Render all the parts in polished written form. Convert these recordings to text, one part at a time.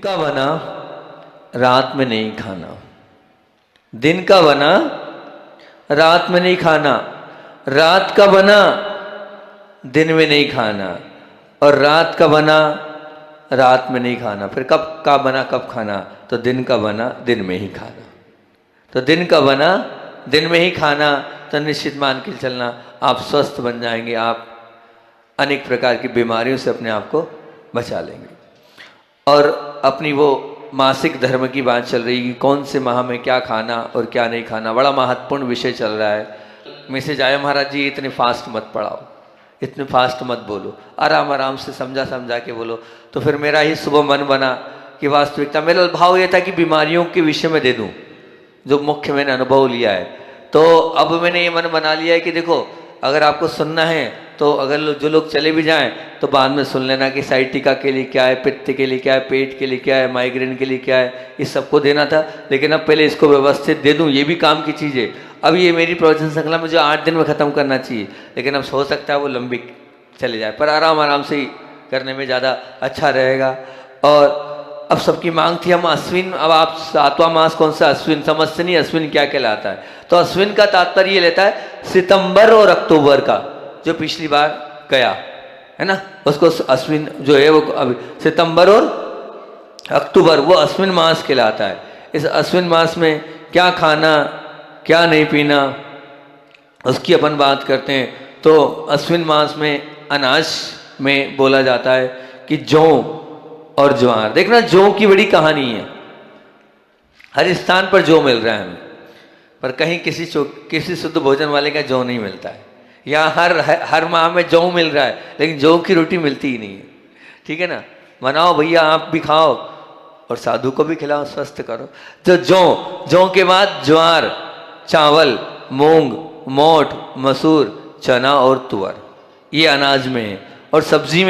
का बना रात में नहीं खाना, दिन का बना रात में नहीं खाना, रात का बना दिन में नहीं खाना, और रात का बना रात में नहीं खाना। फिर कब का बना कब खाना? तो दिन का बना दिन में ही खाना। तो दिन का बना दिन में ही खाना, तो निश्चित मान के चलना आप स्वस्थ बन जाएंगे, आप अनेक प्रकार की बीमारियों से अपने आप को बचा लेंगे। और अपनी वो मासिक धर्म की बात चल रही है कि कौन से माह में क्या खाना और क्या नहीं खाना, बड़ा महत्वपूर्ण विषय चल रहा है। मैसेज आया, महाराज जी इतने फास्ट मत पढ़ाओ, इतने फास्ट मत बोलो, आराम आराम से समझा समझा के बोलो। तो फिर मेरा ही सुबह मन बना कि वास्तविकता मेरा भाव ये था कि बीमारियों के विषय में दे दूं, जो मुख्य मैंने अनुभव लिया है। तो अब मैंने ये मन बना लिया है कि देखो, अगर आपको सुनना है तो अगर जो लोग चले भी जाएं तो बाद में सुन लेना कि साइटिका के लिए क्या है, पित्त के लिए क्या है, पेट के लिए क्या है, माइग्रेन के लिए क्या है, इस सबको देना था। लेकिन अब पहले इसको व्यवस्थित दे दूं, ये भी काम की चीज़ है। अब ये मेरी प्रवचन श्रृंखला मुझे 8 दिन में ख़त्म करना चाहिए, लेकिन अब हो सकता है वो लंबी चले जाए, पर आराम आराम से ही करने में ज़्यादा अच्छा रहेगा। और अब सबकी मांग थी हम अश्विन, अब आप 7वां मास कौन सा अश्विन समझते नहीं, अश्विन क्या कहलाता है। तो अश्विन का तात्पर्य ये लेता है सितंबर और अक्टूबर का, जो पिछली बार गया है ना, उसको अश्विन जो है वो अभी सितंबर और अक्टूबर वो अश्विन मास कहलाता है। इस अश्विन मास में क्या खाना क्या नहीं पीना उसकी अपन बात करते हैं। तो अश्विन मास में अनाज में बोला जाता है कि जौ और ज्वार। देखना जौ की बड़ी कहानी है, हर स्थान पर जौ मिल रहा है हमें, पर कहीं किसी शुद्ध भोजन वाले का जौ नहीं मिलता है। यहाँ हर माह में जौ मिल रहा है, लेकिन जौ की रोटी मिलती ही नहीं है। ठीक है ना, बनाओ भैया, आप भी खाओ और साधु को भी खिलाओ, स्वस्थ करो। तो जौ के बाद ज्वार, चावल, मूंग, मोठ, मसूर, चना और तुअर, ये अनाज में है। और सब्जी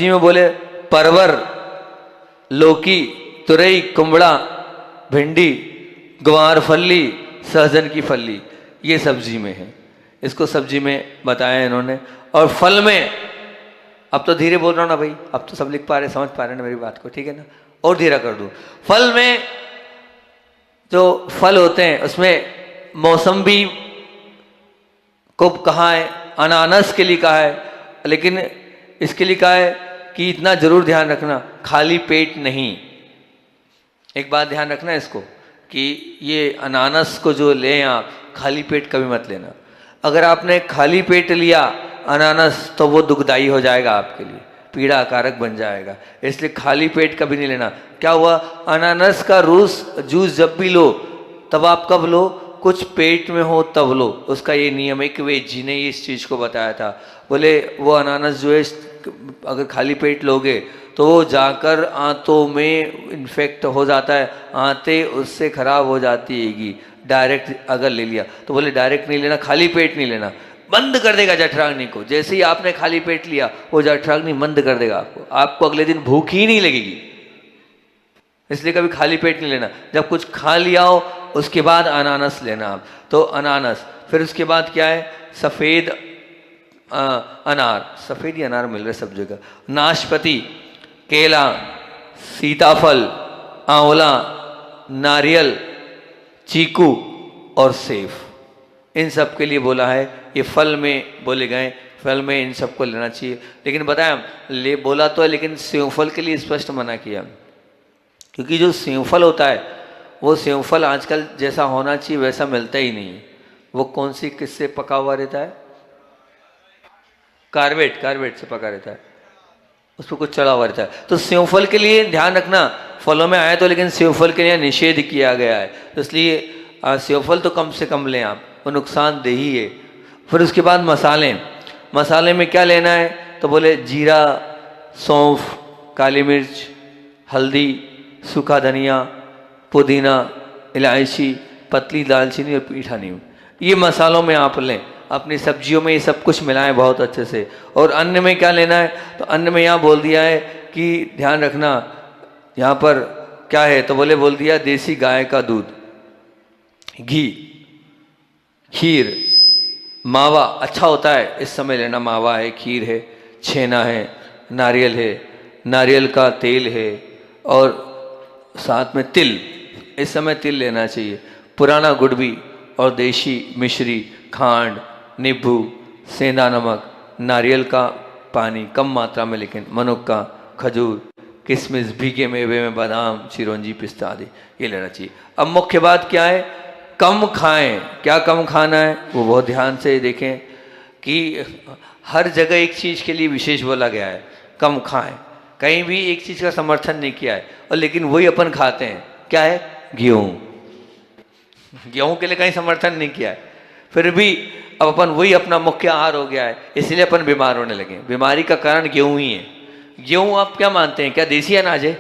में बोले परवर, लौकी, तुरई, कुमड़ा, भिंडी, ग्वार फल्ली, सहजन की फल्ली, ये सब्जी में है। इसको सब्जी में बताया इन्होंने। और फल में, अब तो धीरे बोल रहा हूँ ना भाई, अब तो सब लिख पा रहे, समझ पा रहे ना मेरी बात को, ठीक है ना, और धीरा कर दूँ। फल में जो फल होते हैं उसमें मौसम्बी को कहा है, अनानास के लिए कहा है, लेकिन इसके लिए कहा है कि इतना जरूर ध्यान रखना, खाली पेट नहीं। एक बात ध्यान रखना इसको कि ये अनानास को जो लें आप, खाली पेट कभी मत लेना। अगर आपने खाली पेट लिया अनानास तो वो दुखदाई हो जाएगा आपके लिए, पीड़ा कारक बन जाएगा, इसलिए खाली पेट कभी नहीं लेना। क्या हुआ, अनानास का जूस जब भी लो तब आप कब लो, कुछ पेट में हो तब लो। उसका ये नियम है कि वेद जी ने इस चीज़ को बताया था। बोले वो अनानास जो है अगर खाली पेट लोगे तो वो जाकर आंतों में इन्फेक्ट हो जाता है, आंतें उससे खराब हो जाती हैगी। डायरेक्ट अगर ले लिया तो बोले डायरेक्ट नहीं लेना, खाली पेट नहीं लेना, बंद कर देगा जठराग्नि को। जैसे ही आपने खाली पेट लिया वो जठराग्नि बंद कर देगा आपको अगले दिन भूख ही नहीं लगेगी। इसलिए कभी खाली पेट नहीं लेना। जब कुछ खा लिया हो उसके बाद अनानास लेना आप। तो अनानास, फिर उसके बाद क्या है, सफ़ेद अनार, सफ़ेद ही अनार मिल रहा है सब जगह, नाशपाती, केला, सीताफल, आंवला, नारियल, चीकू और सेब, इन सब के लिए बोला है। ये फल में बोले गए, फल में इन सबको लेना चाहिए। लेकिन बताया बोला तो है, लेकिन सेवफल के लिए स्पष्ट मना किया, क्योंकि जो सेवफल होता है वो सेवफल आजकल जैसा होना चाहिए वैसा मिलता ही नहीं। वो कौन सी किससे पका हुआ रहता है, कार्बेट से पका रहता है, उस पर कुछ चढ़ा हुआ रहता है। तो सेवफल के लिए ध्यान रखना, फलों में आया तो, लेकिन सेवफल के लिए निषेध किया गया है, तो इसलिए सेवफल तो कम से कम लें आप, वो नुकसानदेह ही है। फिर उसके बाद मसाले में क्या लेना है, तो बोले जीरा, सौंफ, काली मिर्च, हल्दी, सूखा धनिया, पुदीना, इलायची, पतली दालचीनी और मीठा नीम, ये मसालों में आप लें। अपनी सब्जियों में ये सब कुछ मिलाएं बहुत अच्छे से। और अन्न में क्या लेना है, तो अन्न में यहाँ बोल दिया है कि ध्यान रखना, यहाँ पर क्या है, तो बोल दिया देसी गाय का दूध, घी, खीर, मावा अच्छा होता है इस समय लेना, मावा है, खीर है, छेना है, नारियल है, नारियल का तेल है, और साथ में तिल, इस समय तिल लेना चाहिए, पुराना गुड़ भी, और देशी मिश्री, खांड, नींबू, सेंधा नमक, नारियल का पानी कम मात्रा में लेकिन, मनुक्का, खजूर, किशमिश, भीगे मेवे में बादाम, चिरौंजी, पिस्ता आदि ये लेना चाहिए। अब मुख्य बात क्या है, कम खाएं। क्या कम खाना है वो बहुत ध्यान से देखें कि हर जगह एक चीज़ के लिए विशेष बोला गया है, कम खाएं। कहीं भी एक चीज़ का समर्थन नहीं किया है, और लेकिन वही अपन खाते हैं। क्या है? गेहूँ। गेहूँ के लिए कहीं समर्थन नहीं किया है, फिर भी अब अपन वही अपना मुख्य आहार हो गया है, इसलिए अपन बीमार होने लगे। बीमारी का कारण गेहूँ ही है। गेहूँ आप क्या मानते हैं, क्या देसी अनाज है?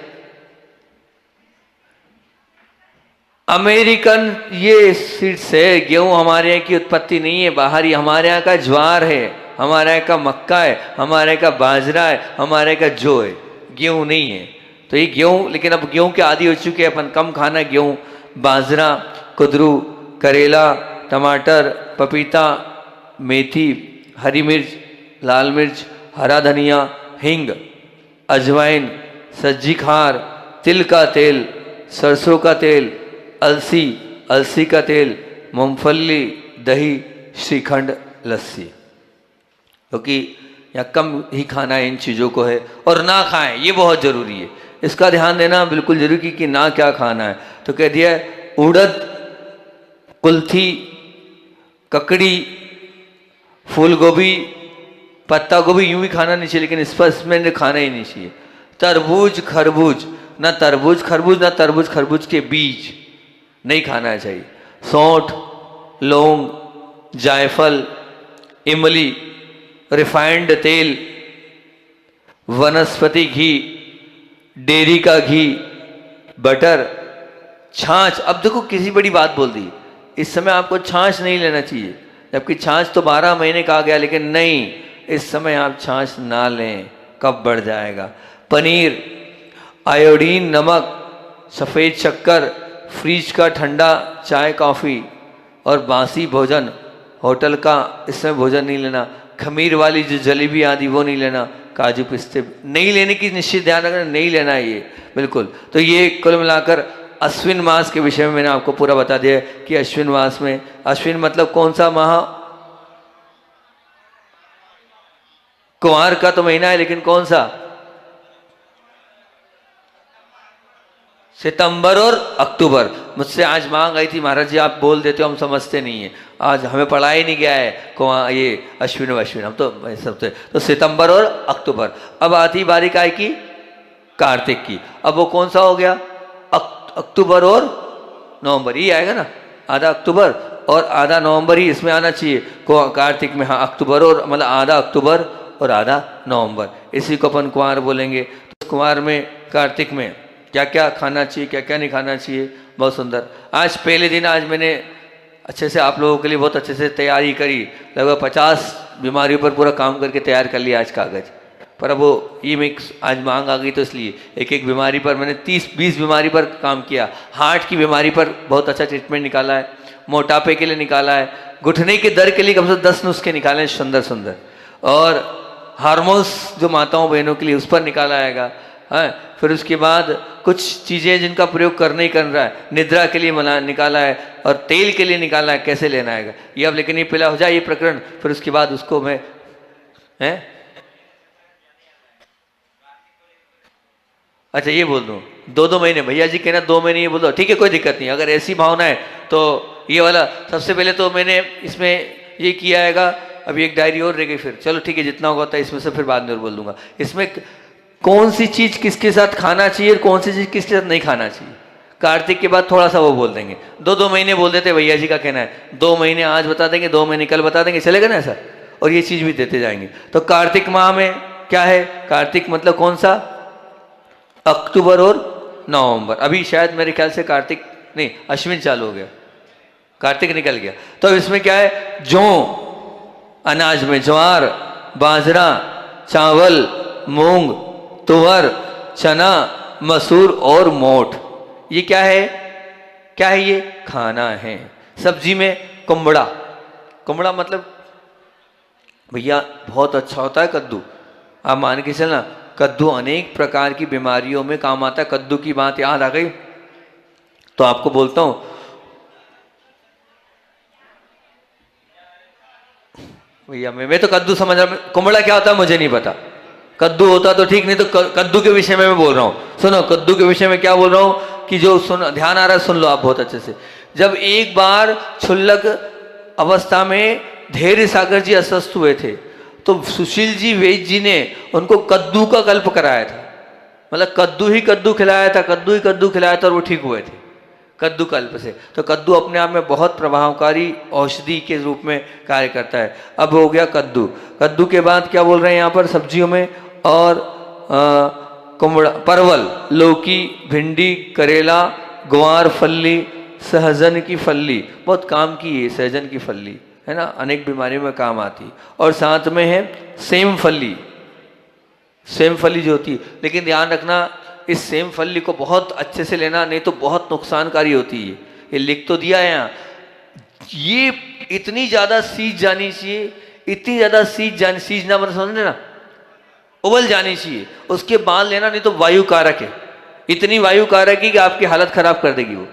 अमेरिकन ये सीड्स है। गेहूँ हमारे यहाँ की उत्पत्ति नहीं है, बाहरी। हमारे यहाँ का ज्वार है, हमारे यहाँ का मक्का है, हमारे यहाँ का बाजरा है, हमारे यहाँ का जौ है, गेहूँ नहीं है। तो ये गेहूँ, लेकिन अब गेहूँ के आदी हो चुके हैं अपन, कम खाना गेहूँ, बाजरा, कुदरू, करेला, टमाटर, पपीता, मेथी, हरी मिर्च, लाल मिर्च, हरा धनिया, हींग, अजवाइन, सज्जी खार, तिल का तेल, सरसों का तेल, अलसी, अलसी का तेल, मूंगफली, दही, श्रीखंड, लस्सी। क्योंकि या कम ही खाना है इन चीज़ों को है, और ना खाएं, ये बहुत ज़रूरी है। इसका ध्यान देना बिल्कुल जरूरी कि ना क्या खाना है। तो कह दिया उड़द, कुल्थी, ककड़ी, फूल गोभी, पत्ता गोभी यूं भी खाना नहीं चाहिए, लेकिन इस पर इसमें खाना ही नहीं चाहिए। तरबूज, खरबूज, ना तरबूज खरबूज, ना तरबूज खरबूज के बीज नहीं खाना चाहिए। सौंठ, लौंग, जायफल, इमली, रिफाइंड तेल, वनस्पति घी, डेयरी का घी, बटर, छाछ। अब देखो किसी बड़ी बात बोल दी, इस समय आपको छाछ नहीं लेना चाहिए, जबकि छाछ तो 12 महीने कहा गया, लेकिन नहीं, इस समय आप छाछ ना लें, कब बढ़ जाएगा। पनीर, आयोडीन, नमक, सफ़ेद शक्कर, फ्रिज का ठंडा चाय कॉफ़ी और बासी भोजन, होटल का इस समय भोजन नहीं लेना। खमीर वाली जो जलेबी आदि वो नहीं लेना। काजू पिस्ते नहीं लेने की निश्चित ध्यान रखना, नहीं लेना है ये बिल्कुल। तो ये कुल मिलाकर अश्विन मास के विषय में मैंने आपको पूरा बता दिया कि अश्विन मास में, अश्विन मतलब कौन सा माह? कुमार का तो महीना है, लेकिन कौन सा? सितंबर और अक्टूबर। मुझसे आज मांग आई थी, महाराज जी आप बोल देते हो, हम समझते नहीं है, आज हमें पढ़ा ही नहीं गया है ये अश्विन अश्विन, हम तो सब तो सितंबर और अक्टूबर। अब आती बारी काय की? कार्तिक की। अब वो कौन सा हो गया? अक्टूबर और नवंबर, ये आएगा ना, आधा अक्टूबर और आधा नवंबर ही इसमें आना चाहिए कार्तिक में। हाँ, अक्टूबर और मतलब आधा अक्टूबर और आधा नवंबर, इसी को अपन कुंवार बोलेंगे। तो कुंवार में, कार्तिक में क्या क्या खाना चाहिए, क्या क्या नहीं खाना चाहिए, बहुत सुंदर। आज पहले दिन आज मैंने अच्छे से आप लोगों के लिए बहुत अच्छे से तैयारी करी, लगभग 50 बीमारियों पर पूरा काम करके तैयार कर लिया आज कागज पर। अब वो ये मिक्स आज मांग आ गई, तो इसलिए एक एक बीमारी पर मैंने 30-20 बीमारी पर काम किया। हार्ट की बीमारी पर बहुत अच्छा ट्रीटमेंट निकाला है, मोटापे के लिए निकाला है, घुटने के दर्द के लिए कम से कम 10 नुस्खे निकाले हैं सुंदर सुंदर, और हार्मोन्स जो माताओं बहनों के लिए उस पर निकाला आएगा। हाँ, फिर उसके बाद कुछ चीज़ें जिनका प्रयोग करना ही कर रहा है, निद्रा के लिए निकाला है, और तेल के लिए निकाला है, कैसे लेना आएगा ये। अब लेकिन ये पहला हो जाए ये प्रकरण, फिर उसके बाद उसको मैं अच्छा ये बोल दूँ 2-2 महीने, भैया जी कहना 2 महीने, ये बोल दो, ठीक है कोई दिक्कत नहीं। अगर ऐसी भावना है तो ये वाला सबसे पहले तो मैंने इसमें ये किया आएगा। अभी एक डायरी और रह गई, फिर चलो ठीक है जितना होगा होता है, इसमें से फिर बाद में और बोल दूंगा। इसमें कौन सी चीज़ किसके साथ खाना चाहिए और कौन सी चीज़ किसके साथ नहीं खाना चाहिए, कार्तिक के बाद थोड़ा सा वो बोल देंगे। 2-2 महीने बोल देते, भैया जी का कहना है 2 महीने आज बता देंगे, 2 महीने कल बता देंगे, चलेगा ना ऐसा, और ये चीज़ भी देते जाएंगे। तो कार्तिक माह में क्या है, कार्तिक मतलब कौन सा? अक्टूबर और नवंबर। अभी शायद मेरे ख्याल से कार्तिक नहीं, अश्विन चालू हो गया, कार्तिक निकल गया। तो इसमें क्या है, जौ, अनाज में ज्वार, बाजरा, चावल, मूंग, तुअर, चना, मसूर और मोठ, ये क्या है, क्या है ये? खाना है। सब्जी में कुम्बड़ा, कुम्बड़ा मतलब भैया बहुत अच्छा होता है कद्दू, आप मान के चलना कद्दू अनेक प्रकार की बीमारियों में काम आता है। कद्दू की बात याद आ गई तो आपको बोलता हूं, भैया मैं तो कद्दू समझ रहा, कुमड़ा क्या होता है मुझे नहीं पता। कद्दू होता तो ठीक, नहीं तो कद्दू के विषय में मैं बोल रहा हूं। सुनो कद्दू के विषय में क्या बोल रहा हूं कि जो सुन ध्यान आ रहा है सुन लो आप बहुत अच्छे से। जब एक बार क्षुल्लक अवस्था में धैर्य सागर जी अस्वस्थ हुए थे तो सुशील जी वैद्य जी ने उनको कद्दू का कल्प कराया था। मतलब कद्दू ही कद्दू खिलाया था, कद्दू ही कद्दू खिलाया था और वो ठीक हुए थे कद्दू कल्प से। तो कद्दू अपने आप में बहुत प्रभावकारी औषधि के रूप में कार्य करता है। अब हो गया कद्दू। कद्दू के बाद क्या बोल रहे हैं यहाँ पर सब्जियों में, और कुमड़ा, परवल, लौकी, भिंडी, करेला, ग्वार फल्ली, सहजन की फल्ली, बहुत काम की है सहजन की फल्ली, है ना, अनेक बीमारियों में काम आती। और साथ में है सेम फल्ली, सेम फल्ली जो होती है, लेकिन ध्यान रखना इस सेम फल्ली को बहुत अच्छे से लेना, नहीं तो बहुत नुकसानकारी होती है। ये लिख तो दिया है यहाँ, ये इतनी ज्यादा सीज जानी चाहिए, इतनी ज्यादा सीज ना मतलब समझ ना, उबल जानी चाहिए, उसके बाद लेना, नहीं तो वायु कारक है, इतनी वायु कारक है कि आपकी हालत खराब कर देगी वो,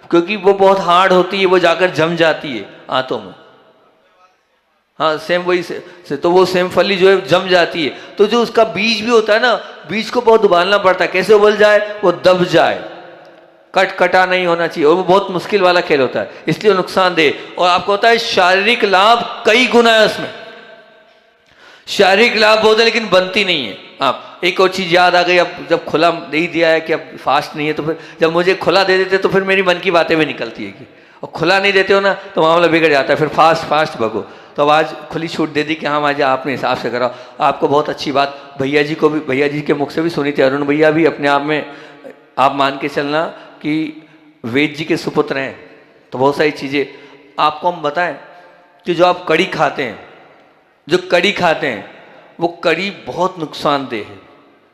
क्योंकि वो बहुत हार्ड होती है, वो जाकर जम जाती है आंतों में। हाँ सेम वही से तो वो सेम फली जो है जम जाती है। तो जो उसका बीज भी होता है ना, बीज को बहुत उबालना पड़ता है, कैसे उबल जाए, वो दब जाए, कटा नहीं होना चाहिए, और वो बहुत मुश्किल वाला खेल होता है, इसलिए नुकसानदेह। और आपको होता है शारीरिक लाभ कई गुना है उसमें, शारीरिक लाभ बहुत है लेकिन बनती नहीं है। आप एक और चीज याद आ गई, अब जब खुला नहीं दिया है कि अब फास्ट नहीं है, तो फिर जब मुझे खुला दे देते तो फिर मेरी मन की बातें भी निकलती है कि, और खुला नहीं देते हो ना तो मामला बिगड़ जाता है, फिर फास्ट भगो। तो अब आज खुली छूट दे दी कि हाँ आज आपने हिसाब से करा। आपको बहुत अच्छी बात भैया जी को भी, भैया जी के मुख से भी सुनी थी, अरुण भैया भी अपने आप में आप मान के चलना कि वेद जी के सुपुत्र हैं। तो बहुत सारी चीज़ें आपको हम बताएं कि जो आप कड़ी खाते हैं, जो कड़ी खाते हैं वो कड़ी बहुत नुकसानदेह है,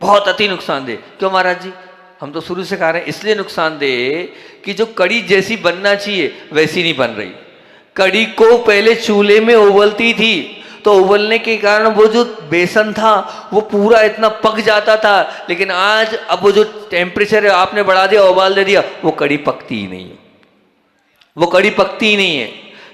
बहुत अति नुकसानदेह। क्यों महाराज जी? हम तो शुरू से खा रहे हैं, इसलिए नुकसानदेह कि जो कड़ी जैसी बनना चाहिए वैसी नहीं बन रही। कड़ी को पहले चूल्हे में उबलती थी तो उबलने के कारण वो जो बेसन था वो पूरा इतना पक जाता था, लेकिन आज अब वो जो टेम्परेचर है आपने बढ़ा दिया, उबाल दे दिया, वो कड़ी पकती ही नहीं है, वो कड़ी पकती ही नहीं है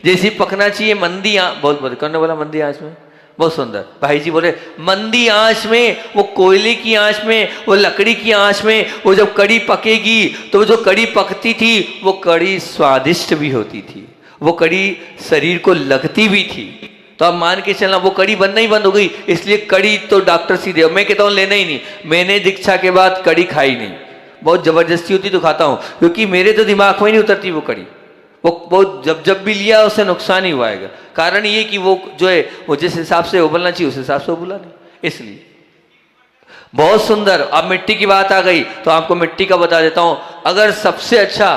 जैसी पकना चाहिए। मंदी आंच, बहुत कौन ने बोला मंदी आंच में? बहुत सुंदर भाई जी बोले, मंदी आंच में, वो कोयले की आंच में, वो लकड़ी की आंच में वो जब कड़ी पकेगी तो जो कड़ी पकती थी वो कड़ी स्वादिष्ट भी होती थी, वो कड़ी शरीर को लगती भी थी। तो अब मान के चलना वो कड़ी बनना ही बंद हो गई, इसलिए कड़ी तो डॉक्टर सीधे, मैं कहता हूँ लेना ही नहीं। मैंने दीक्षा के बाद कड़ी खाई नहीं, बहुत जबरदस्ती होती तो खाता हूँ, क्योंकि मेरे तो दिमाग में नहीं उतरती वो कड़ी। वो जब भी लिया उससे नुकसान ही हुआ है। कारण ये कि वो जो है वो जिस हिसाब से उबलना चाहिए उस हिसाब से उबला नहीं, इसलिए। बहुत सुंदर। अब मिट्टी की बात आ गई तो आपको मिट्टी का बता देता हूं। अगर सबसे अच्छा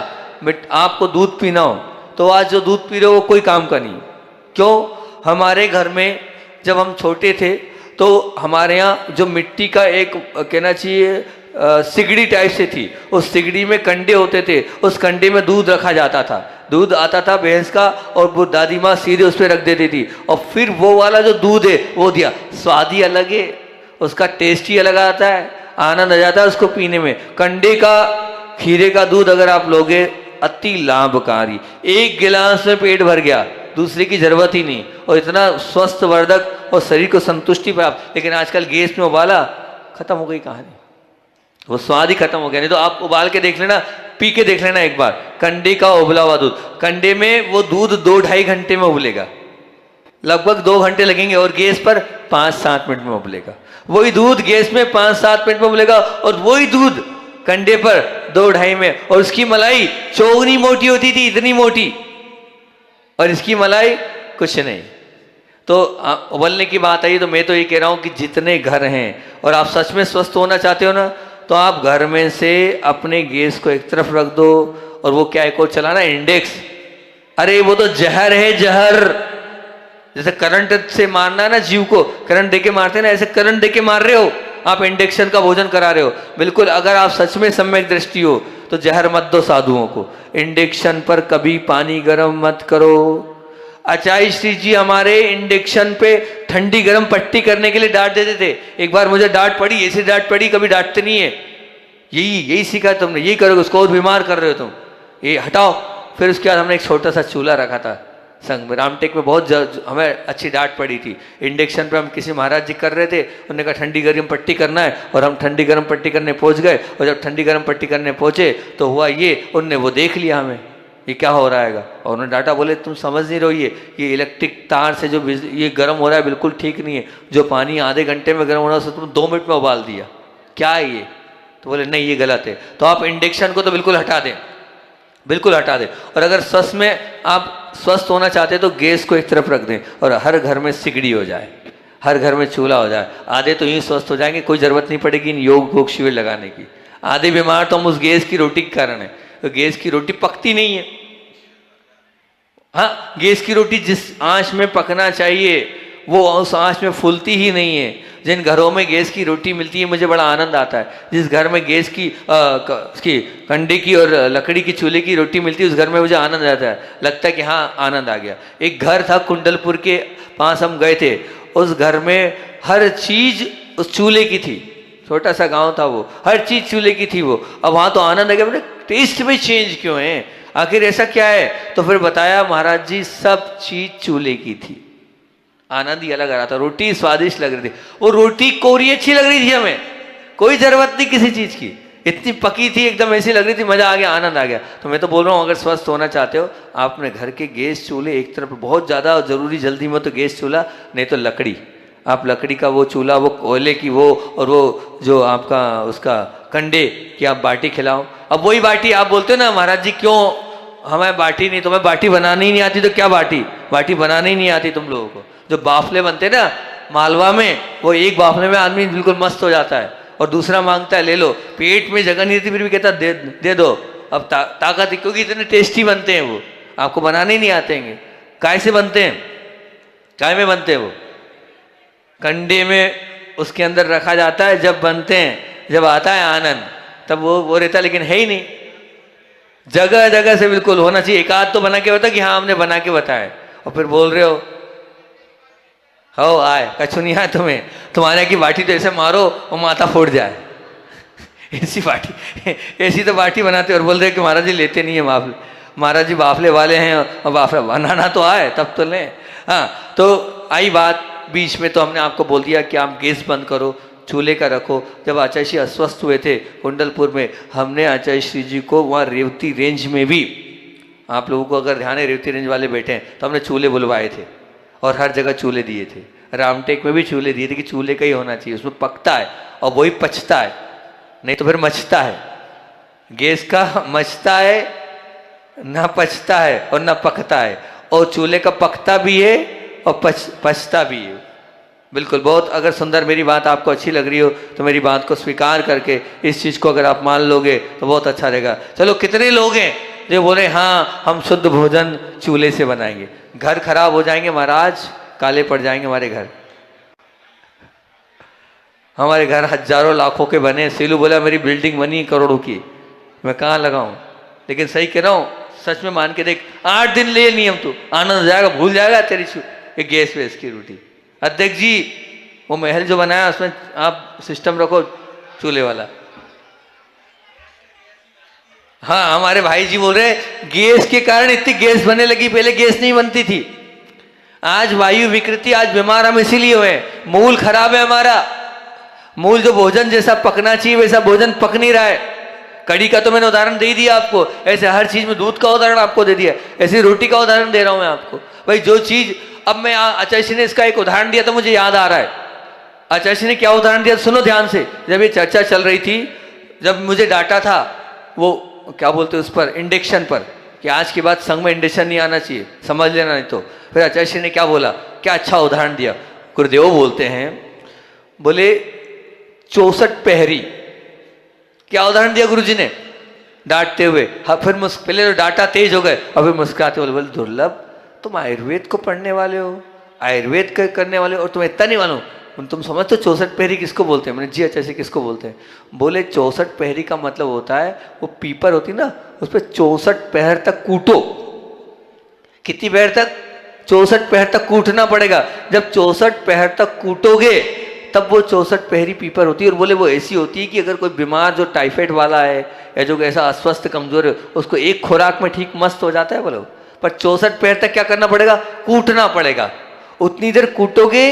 आपको दूध पीना हो तो आज जो दूध पी रहे हो वो कोई काम का नहीं। क्यों? हमारे घर में जब हम छोटे थे तो हमारे यहाँ जो मिट्टी का एक कहना चाहिए सिगड़ी टाइप से थी, उस सिगड़ी में कंडे होते थे, उस कंडे में दूध रखा जाता था, दूध आता था भैंस का, और वो दादी माँ सीधे उस पर रख देती थी, और फिर वो वाला जो दूध है वो दिया। स्वाद ही अलग है, उसका टेस्ट ही अलग आता है, आनंद आ जाता है उसको पीने में। कंडे का खीरे का दूध अगर आप लोगे अति लाभकारी, एक गिलास में पेट भर गया, दूसरे की जरूरत ही नहीं, और इतना स्वस्थ वर्धक और शरीर को संतुष्टि प्राप्त। लेकिन आजकल गैस में उबाला, खत्म हो गई कहानी, वो स्वाद ही खत्म हो गया। नहीं तो आप उबाल के देख लेना, पी के देख लेना एक बार, कंडे का उबला हुआ दूध। कंडे में वो दूध 2-2.5 घंटे में उबलेगा, लगभग 2 घंटे लगेंगे, और गैस पर 5-7 मिनट में उबलेगा। वही दूध गैस में 5-7 मिनट में उबलेगा, और वही दूध कंडे पर 2-2.5 में। और उसकी मलाई चौगनी मोटी होती थी, इतनी मोटी, और इसकी मलाई कुछ नहीं। तो उबलने की बात आई तो मैं तो ये कह रहा हूं कि जितने घर हैं और आप सच में स्वस्थ होना चाहते हो ना, तो आप घर में से अपने गैस को एक तरफ रख दो, और वो क्या एक और चलाना इंडेक्स। अरे वो तो जहर है, जहर। जैसे करंट से मारना है ना जीव को, करंट देके मारते हैं ना, ऐसे करंट देके मार रहे हो आप, इंडक्शन का भोजन करा रहे हो। बिल्कुल, अगर आप सच में सम्यक दृष्टि हो तो जहर मत दो साधुओं को। इंडक्शन पर कभी पानी गर्म मत करो। आचार्य श्री जी हमारे इंडक्शन पे ठंडी गर्म पट्टी करने के लिए डांट देते थे। एक बार मुझे डांट पड़ी, ऐसी डांट पड़ी, कभी डांटते नहीं है, यही सीखा तुमने, यही करोगे, उसको और बीमार कर रहे हो तुम, ये हटाओ। फिर उसके बाद हमने एक छोटा सा चूल्हा रखा था संघ में, रामटेक में बहुत हमें अच्छी डांट पड़ी थी। इंडक्शन पे हम किसी महाराज जी कर रहे थे, उन्होंने कहा ठंडी गर्म पट्टी करना है, और हम ठंडी गर्म पट्टी करने पहुंच गए। और जब ठंडी गर्म पट्टी करने पहुंचे तो हुआ ये, उनने वो देख लिया हमें, ये क्या हो रहा है, और उन्होंने डांटा, बोले तुम समझ नहीं रहो, ये इलेक्ट्रिक तार से जो ये गर्म हो रहा है बिल्कुल ठीक नहीं है, जो पानी आधे घंटे में गर्म हो रहा है उसको तुम 2 मिनट में उबाल दिया, क्या है ये। तो बोले नहीं ये गलत है, तो आप इंडक्शन को तो बिल्कुल हटा दें, बिल्कुल हटा दें। और अगर स्वस्थ में आप स्वस्थ होना चाहते हैं तो गैस को एक तरफ रख दें, और हर घर में सिगड़ी हो जाए, हर घर में चूल्हा हो जाए। आधे तो यूँ स्वस्थ हो जाएंगे, कोई ज़रूरत नहीं पड़ेगी इन योग शिविर लगाने की। आधे बीमार तो हम उस गैस की रोटी के कारण है, तो गैस की रोटी पकती नहीं है। हाँ, गैस की रोटी जिस आंच में पकना चाहिए वो उस आंच में फूलती ही नहीं है। जिन घरों में गैस की रोटी मिलती है मुझे बड़ा आनंद आता है। जिस घर में गैस की उसकी कंडे की और लकड़ी की चूल्हे की रोटी मिलती है उस घर में मुझे आनंद आता है, लगता है कि हाँ आनंद आ गया। एक घर था कुंडलपुर के पास, हम गए थे, उस घर में हर चीज उस चूल्हे की थी, छोटा सा गांव था वो, हर चीज चूल्हे की थी वो। अब वहाँ तो आनंद आ गया, बोले टेस्ट में चेंज क्यों है, आखिर ऐसा क्या है। तो फिर बताया महाराज जी सब चीज चूल्हे की थी, आनंद ही अलग आ रहा था। रोटी स्वादिष्ट लग रही थी, वो रोटी कोरी अच्छी लग रही थी, हमें कोई जरूरत नहीं किसी चीज की, इतनी पकी थी एकदम ऐसी लग रही थी, मजा आ गया, आनंद आ गया। तो मैं तो बोल रहा हूँ अगर स्वस्थ होना चाहते हो आप अपने घर के गैस चूल्हे एक तरफ, बहुत ज़्यादा जरूरी जल्दी में तो गैस चूल्हा, नहीं तो लकड़ी, आप लकड़ी का वो चूल्हा, वो कोयले की वो, और वो जो आपका उसका कंडे की आप बाटी खिलाओ। अब वही बाटी आप बोलते हो ना महाराज जी क्यों हमें बाटी नहीं, तुम्हें बाटी बनानी ही नहीं आती, तो क्या बाटी बनानी ही नहीं आती तुम लोगों को। जो बाफले बनते ना मालवा में, वो एक बाफले में आदमी बिल्कुल मस्त हो जाता है, और दूसरा मांगता है ले लो, पेट में जगह नहीं रहती फिर भी कहता दे दो, अब ताकत, क्योंकि इतने टेस्टी बनते हैं वो, आपको बनाने ही नहीं आते हैं। काय से बनते हैं, काय में बनते हैं वो, कंडे में उसके अंदर रखा जाता है, जब बनते हैं, जब आता है आनंद तब वो रहता, लेकिन है ही नहीं। जगह जगह से बिल्कुल होना चाहिए, एक आध तो बना के बता कि हाँ हमने बना के बताया, और फिर बोल रहे हो आए कछु नहीं आए तुम्हें, तुम्हारे की बाटी तो ऐसे मारो और माथा फोड़ जाए ऐसी बाटी, ऐसी तो बाटी बनाते और बोल रहे कि महाराज जी लेते नहीं है बाफले, महाराज जी बाफले वाले हैं और बाफला बनाना तो आए तब तो लें। हाँ, तो आई बात बीच में, तो हमने आपको बोल दिया कि आप गैस बंद करो, चूल्हे का रखो। जब आचार्य श्री अस्वस्थ हुए थे कुंडलपुर में, हमने आचार्य श्री जी को वहाँ रेवती रेंज में भी, आप लोगों को अगर ध्यान है रेवती रेंज वाले बैठे हैं, तो हमने चूल्हे बुलवाए थे और हर जगह चूल्हे दिए थे। रामटेक में भी चूल्हे दिए थे कि चूल्हे का ही होना चाहिए, उसमें पकता है और वही पचता है, नहीं तो फिर मचता है। गैस का मचता है ना, पचता है और ना पकता है, और चूल्हे का पकता भी है और पचता भी है। बिल्कुल, बहुत अगर सुंदर मेरी बात आपको अच्छी लग रही हो तो मेरी बात को स्वीकार करके इस चीज़ को अगर आप मान लोगे तो बहुत अच्छा रहेगा। चलो, कितने लोग हैं जो बोले हाँ हम शुद्ध भोजन चूल्हे से बनाएंगे। घर खराब हो जाएंगे महाराज, काले पड़ जाएंगे हमारे घर। हमारे घर हजारों लाखों के बने, सीलू बोला मेरी बिल्डिंग बनी करोड़ों की, मैं कहाँ लगाऊं। लेकिन सही कह रहा हूँ, सच में मान के देख, 8 दिन ले नियम, तो आनंद हो जाएगा, भूल जाएगा तेरी गैस वेस की रोटी। अध्यक्ष जी वो महल जो बनाया उसमें आप सिस्टम रखो चूल्हे वाला। हाँ, हमारे भाई जी बोल रहे गैस के कारण इतनी गैस बनने लगी, पहले गैस नहीं बनती थी। आज वायु विकृति, आज बीमार हम इसीलिए हुए, मूल खराब है हमारा। मूल जो भोजन जैसा पकना चाहिए वैसा भोजन पक नहीं रहा है। कड़ी का तो मैंने उदाहरण दे दिया आपको, ऐसे हर चीज में दूध का उदाहरण आपको दे दिया, ऐसे रोटी का उदाहरण दे रहा हूं मैं आपको। भाई जो चीज, अब मैं आचार्य श्री ने इसका एक उदाहरण दिया तो मुझे याद आ रहा है। आचार्य श्री ने क्या उदाहरण दिया सुनो ध्यान से। जब ये चर्चा चल रही थी, जब मुझे डांटा था वो क्या बोलते उस पर, इंडक्शन पर, कि आज के बाद संघ में इंडक्शन नहीं आना चाहिए, समझ लेना नहीं तो। फिर आचार्य श्री ने क्या बोला, क्या अच्छा उदाहरण दिया। गुरुदेव बोलते हैं, बोले 64 पहरी, क्या उदाहरण दिया गुरुजी ने डांटते हुए। हाँ, फिर पहले तो डांटा तेज हो गए और फिर मुस्कुराते बोले दुर्लभ तुम आयुर्वेद को पढ़ने वाले हो, आयुर्वेद करने वाले हो, और तुम इतना नहीं मालूम, तुम समझते हो 64 पहरी किसको बोलते हैं। मैंने जी अच्छा से किसको बोलते हैं। बोले 64 पहरी का मतलब होता है वो पीपर होती ना, उस पर 64 पहर तक कूटो। कितनी पहर तक? 64 पहर तक कूटना पड़ेगा। जब 64 पहर तक कूटोगे तब वो 64 पहरी पीपर होती है। और बोले वो ऐसी होती है कि अगर कोई बीमार जो टाइफाइड वाला है या जो ऐसा अस्वस्थ कमजोर है उसको एक खुराक में ठीक मस्त हो जाता है बोलो। पर 64 पहर तक क्या करना पड़ेगा? कूटना पड़ेगा। उतनी देर कूटोगे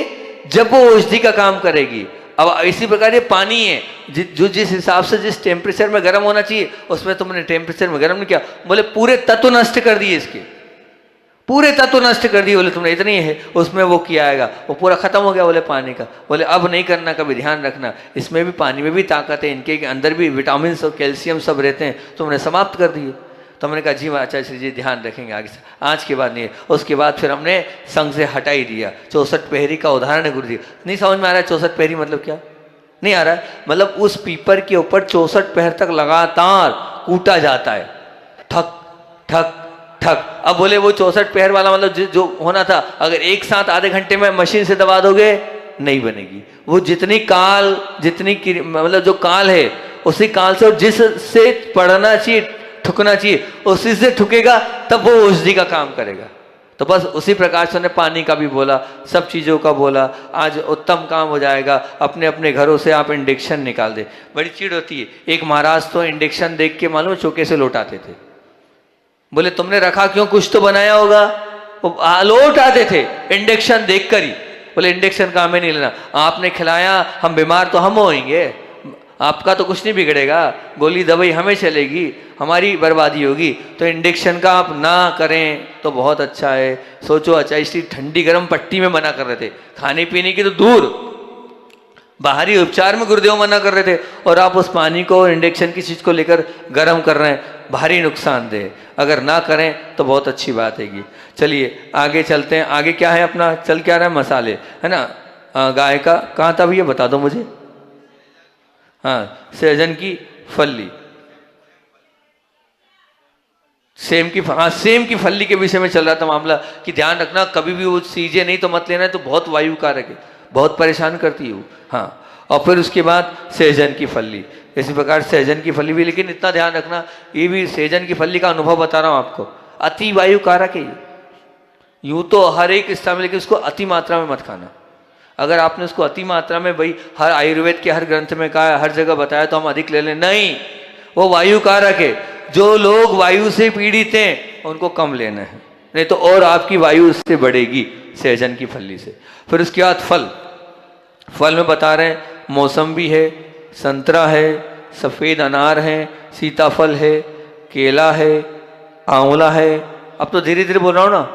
जब वो औषधि का काम करेगी। अब इसी प्रकार ये पानी है, जो जिस हिसाब से जिस टेम्परेचर में गर्म होना चाहिए उसमें तुमने टेम्परेचर में गर्म नहीं किया, बोले पूरे तत्व नष्ट कर दिए, इसके पूरे तत्व नष्ट कर दिए। बोले तुमने इतनी है उसमें वो किया आएगा, वो पूरा खत्म हो गया बोले पानी का। बोले अब नहीं करना, कभी ध्यान रखना, इसमें भी पानी में भी ताकत है, इनके अंदर भी विटामिन और कैल्शियम सब रहते हैं, तुमने समाप्त कर दिए। तो हमने कहा जी आचार्य श्री जी ध्यान रखेंगे आगे से, आज के बाद नहीं है। उसके बाद फिर हमने संघ से हटा ही दिया। 64 पहरी का उदाहरण है गुरु जी। नहीं समझ में आ रहा है 64 पहरी मतलब क्या? नहीं आ रहा है। मतलब उस पीपर के ऊपर 64 पहर तक लगातार कूटा जाता है, ठक ठक ठक। अब बोले वो 64 पहर वाला मतलब जो होना था, अगर एक साथ आधे घंटे में मशीन से दबा दोगे नहीं बनेगी। वो जितनी काल, जितनी मतलब जो काल है उसी काल से, और जिससे पढ़ना चाहिए ठुकना चाहिए उसी से ठुकेगा तब वो औषधि का काम करेगा। तो बस उसी प्रकार से उन्होंने पानी का भी बोला, सब चीज़ों का बोला। आज उत्तम काम हो जाएगा। अपने अपने घरों से आप इंडक्शन निकाल दे। बड़ी चिढ़ होती है। एक महाराज तो इंडक्शन देख के मालूम चौके से लौटाते थे। बोले तुमने रखा क्यों, कुछ तो बनाया होगा। वो लौट आते थे इंडक्शन देख कर ही। बोले इंडक्शन का हमें नहीं लेना, आपने खिलाया, हम बीमार तो हम होंगे, आपका तो कुछ नहीं बिगड़ेगा, गोली दवाई हमें चलेगी, हमारी बर्बादी होगी। तो इंडक्शन का आप ना करें तो बहुत अच्छा है। सोचो अच्छा, इसलिए ठंडी गर्म पट्टी में मना कर रहे थे, खाने पीने की तो दूर, बाहरी उपचार में गुरुदेव मना कर रहे थे, और आप उस पानी को इंडक्शन की चीज़ को लेकर गर्म कर रहे हैं, भारी नुकसानदेह। अगर ना करें तो बहुत अच्छी बात हैगी। चलिए आगे चलते हैं। आगे क्या है अपना, चल क्या रहा है, मसाले है ना। गाय का कहाँ था भैया बता दो मुझे। हाँ, सहजन की फल्ली, सेम की, हाँ सेम की फल्ली के विषय में चल रहा था मामला कि ध्यान रखना कभी भी वो चीजें नहीं तो मत लेना है, तो बहुत वायु कारक है, बहुत परेशान करती है वो। हाँ, और फिर उसके बाद सहजन की फल्ली, इसी प्रकार सहजन की फल्ली भी। लेकिन इतना ध्यान रखना, ये भी सहजन की फल्ली का अनुभव बता रहा हूँ आपको, अति वायु कारक है। यूं तो हर एक स्थान में, लेकिन उसको अति मात्रा में मत खाना। अगर आपने उसको अति मात्रा में, भाई हर आयुर्वेद के हर ग्रंथ में कहा है, हर जगह बताया तो हम अधिक ले लें, नहीं, वो वायु कारक है। जो लोग वायु से पीड़ित हैं उनको कम लेना है, नहीं तो और आपकी वायु उससे बढ़ेगी सहजन की फली से। फिर उसके बाद फल, फल में बता रहे हैं मौसम्बी है, संतरा है, सफ़ेद अनार है, सीताफल है, केला है, आंवला है, अब तो धीरे धीरे बोल रहा हूँ ना,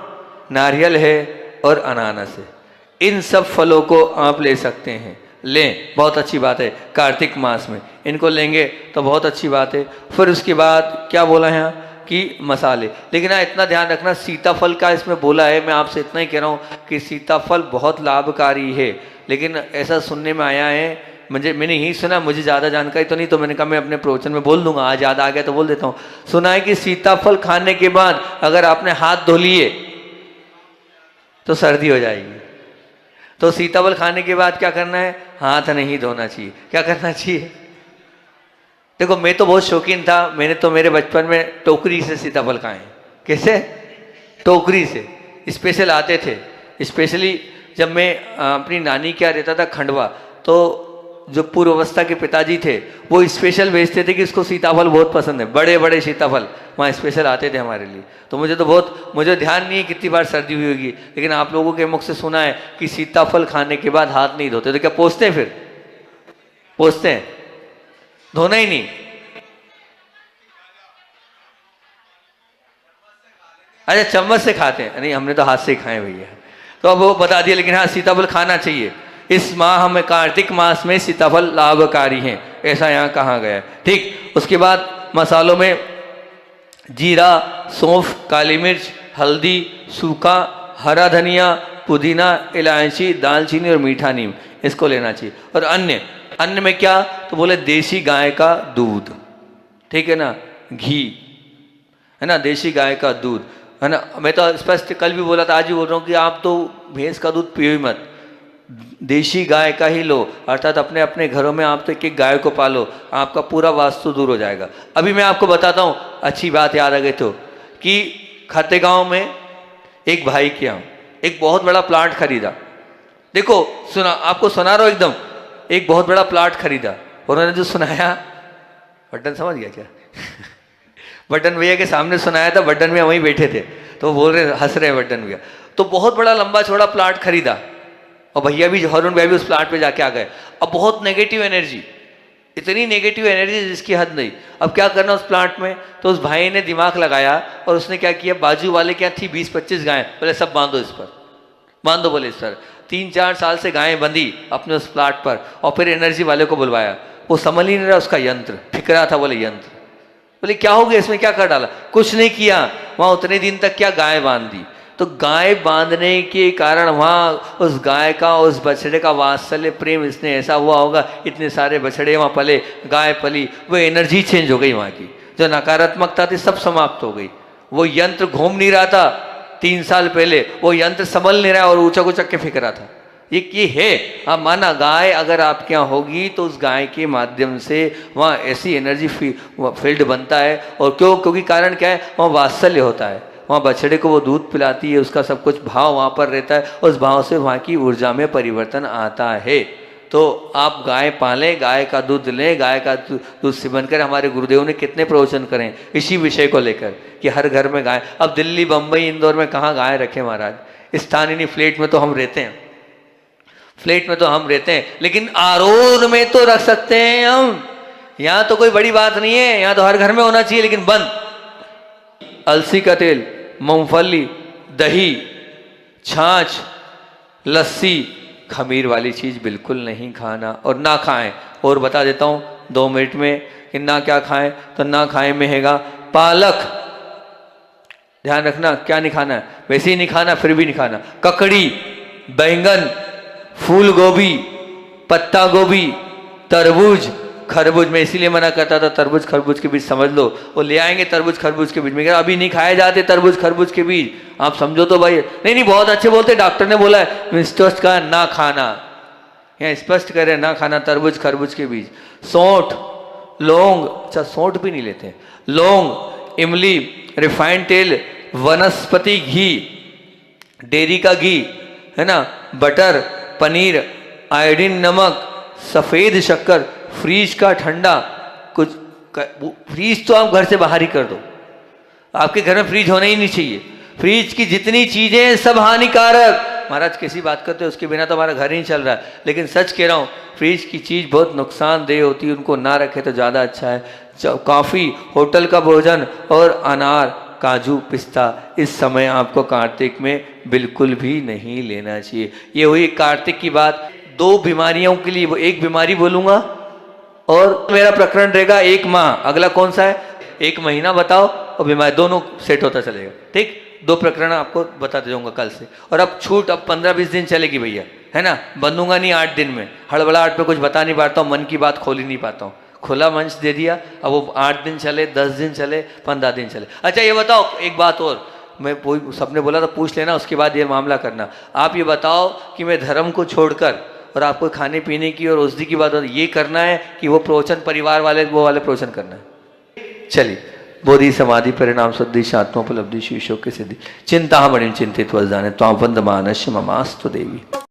नारियल है और अनानास है। इन सब फलों को आप ले सकते हैं, लें, बहुत अच्छी बात है। कार्तिक मास में इनको लेंगे तो बहुत अच्छी बात है। फिर उसके बाद क्या बोला है यहाँ कि मसाले, लेकिन हाँ इतना ध्यान रखना, सीताफल का इसमें बोला है, मैं आपसे इतना ही कह रहा हूँ कि सीताफल बहुत लाभकारी है। लेकिन ऐसा सुनने में आया है, मैंने यही सुना, मुझे ज़्यादा जानकारी तो नहीं, तो मैंने कहा मैं अपने प्रवचन में बोल दूंगा, आज याद आ गया तो बोल देता हूँ। सुना है कि सीताफल खाने के बाद अगर आपने हाथ धो लिए तो सर्दी हो जाएगी। तो सीताफल खाने के बाद क्या करना है, हाथ नहीं धोना चाहिए। क्या करना चाहिए, देखो मैं तो बहुत शौकीन था, मैंने तो मेरे बचपन में टोकरी से सीताफल खाए। कैसे, टोकरी से स्पेशल आते थे। स्पेशली जब मैं अपनी नानी क्या रहता था खंडवा, तो जो पूर्व अवस्था के पिताजी थे वो स्पेशल भेजते थे कि इसको सीताफल बहुत पसंद है, बड़े बड़े सीताफल वहाँ स्पेशल आते थे हमारे लिए। तो मुझे ध्यान नहीं है कितनी बार सर्दी हुई होगी, लेकिन आप लोगों के मुख से सुना है कि सीताफल खाने के बाद हाथ नहीं धोते। तो क्या पोंछते हैं, फिर पोंछते हैं, धोना ही नहीं। अच्छा, चम्मच से खाते हैं, नहीं हमने तो हाथ से ही खाए भैया। तो अब वो बता दिया, लेकिन हाँ सीताफल खाना चाहिए। इस माह में, कार्तिक मास में सीताफल लाभकारी हैं, ऐसा यहाँ कहा गया है। ठीक, उसके बाद मसालों में जीरा, सौंफ, काली मिर्च, हल्दी, सूखा, हरा धनिया, पुदीना, इलायची, दालचीनी और मीठा नीम, इसको लेना चाहिए। और अन्न में क्या, तो बोले देसी गाय का दूध, ठीक है ना, घी है ना, देसी गाय का दूध है ना। मैं तो स्पष्ट कल भी बोला था, आज भी बोल रहा हूँ कि आप तो भैंस का दूध पियो ही मत, देशी गाय का ही लो। अर्थात अपने अपने घरों में आप तो एक एक गाय को पालो, आपका पूरा वास्तु दूर हो जाएगा। अभी मैं आपको बताता हूँ, अच्छी बात याद आ गई तो, कि खातेगांव में एक भाई के यहाँ एक बहुत बड़ा प्लाट खरीदा। देखो सुना, आपको सुना रहा हूं एकदम, एक बहुत बड़ा प्लाट खरीदा। उन्होंने जो सुनाया, बटन समझ गया क्या? बटन भैया के सामने सुनाया था, बटन भैया वहीं बैठे थे, तो बोल रहे, हंस रहे बटन भैया। तो बहुत बड़ा लंबा चौड़ा प्लाट खरीदा और भैया भी, हरुण भैया भी उस प्लाट पे जाके आ गए। अब बहुत नेगेटिव एनर्जी, इतनी नेगेटिव एनर्जी जिसकी हद नहीं। अब क्या करना उस प्लांट में? तो उस भाई ने दिमाग लगाया और उसने क्या किया, बाजू वाले क्या थी 20-25 गायें, बोले सब बांधो इस पर, बांधो बोले इस पर। 3-4 साल से गायें बंधी अपने उस प्लाट पर, और फिर एनर्जी वाले को बुलवाया। वो समझ ही नहीं रहा उसका यंत्र, फिकरा था बोले यंत्र। बोले क्या हो गया इसमें, क्या कर डाला? कुछ नहीं किया, वहां उतने दिन तक क्या गाय बांध दी। तो गाय बांधने के कारण वहां उस गाय का, उस बछड़े का वात्सल्य प्रेम इसने ऐसा हुआ होगा, इतने सारे बछड़े वहां पले, गाय पली, वो एनर्जी चेंज हो गई वहां की, जो नकारात्मकता थी सब समाप्त हो गई। वो यंत्र घूम नहीं रहा था 3 साल पहले, वो यंत्र संभल नहीं रहा और ऊंचक ऊंचक के फेंक रहा था। ये है। आप माना, गाय अगर आपके यहाँ होगी तो उस गाय के माध्यम से वहाँ ऐसी एनर्जी फील्ड बनता है। और क्यों? क्योंकि कारण क्या है, वहाँ वात्सल्य होता है, वहाँ बछड़े को वो दूध पिलाती है, उसका सब कुछ भाव वहाँ पर रहता है, उस भाव से वहाँ की ऊर्जा में परिवर्तन आता है। तो आप गाय पालें, गाय का दूध लें, गाय का दूध सेवन करें। हमारे गुरुदेव ने कितने प्रवचन करें इसी विषय को लेकर कि हर घर में गाय। अब दिल्ली, बम्बई, इंदौर में कहाँ गाय रखें महाराज? स्थानीय फ्लैट में तो हम रहते हैं, फ्लैट में तो हम रहते हैं, लेकिन आरोन में तो रख सकते हैं हम। यहाँ तो कोई बड़ी बात नहीं है, यहाँ तो हर घर में होना चाहिए, लेकिन बंद। अलसी का तेल, मूंगफली, दही, छाछ, लस्सी, खमीर वाली चीज बिल्कुल नहीं खाना, और ना खाएं। और बता देता हूं 2 मिनट में कि ना क्या खाएं। तो ना खाएं में हैगा पालक, ध्यान रखना क्या नहीं खाना है, वैसे ही नहीं खाना, फिर भी नहीं खाना। ककड़ी, बैंगन, फूल गोभी, पत्ता गोभी, तरबूज, खरबूज। मैं इसीलिए मना करता था, तरबूज खरबूज के बीज समझ लो, वो ले आएंगे तरबूज खरबूज के बीज। मैं कह अभी नहीं खाए जाते तरबूज खरबूज के बीज, आप समझो तो भाई। नहीं बहुत अच्छे बोलते, डॉक्टर ने बोला है स्पष्ट कहा ना खाना, यहाँ स्पष्ट करे ना खाना तरबूज खरबूज के बीज। सौंठ, लौंग, अच्छा सौंठ भी नहीं लेते, लौंग, इमली, रिफाइंड तेल, वनस्पति घी, डेयरी का घी है ना, बटर, पनीर, आयोडीन, नमक, सफेद शक्कर, फ्रीज का ठंडा कुछ। फ्रीज तो आप घर से बाहर ही कर दो, आपके घर में फ्रीज होना ही नहीं चाहिए। फ्रीज की जितनी चीजें सब हानिकारक। महाराज कैसी बात करते हो, उसके बिना तो हमारा घर ही चल रहा है। लेकिन सच कह रहा हूँ, फ्रीज की चीज बहुत नुकसानदेह होती है, उनको ना रखे तो ज़्यादा अच्छा है। कॉफ़ी, होटल का भोजन और अनार, काजू, पिस्ता इस समय आपको कार्तिक में बिल्कुल भी नहीं लेना चाहिए। ये हुई कार्तिक की बात। 2 बीमारियों के लिए, वो एक बीमारी बोलूँगा और मेरा प्रकरण रहेगा 1 माह। अगला कौन सा है? 1 महीना बताओ और बीमारी, दोनों सेट होता चलेगा। ठीक, 2 प्रकरण आपको बताते जाऊंगा कल से। और अब छूट अब 15-20 दिन चलेगी भैया, है ना, बंधूंगा नहीं 8 दिन में। हड़बड़ाहट पे कुछ बता नहीं पाता हूँ, मन की बात खोल ही नहीं पाता हूँ। खुला मंच दे दिया, अब वो 8 दिन चले, 10 दिन चले, 15 दिन चले। अच्छा ये बताओ एक बात और, मैं सबने बोला था पूछ लेना, उसके बाद ये मामला करना। आप ये बताओ कि मैं धर्म को छोड़कर और आपको खाने पीने की और औषधि की बात, ये करना है कि वो प्रवचन परिवार वाले, वो वाले प्रवचन करना है? चलिए, बोधि समाधि परिणाम शुद्धि आत्मोपलब्धि शीर्षों की सिद्धि चिंता मणि चिंतित वजदाने त्वां वंदमानस्य ममास्तु देवी।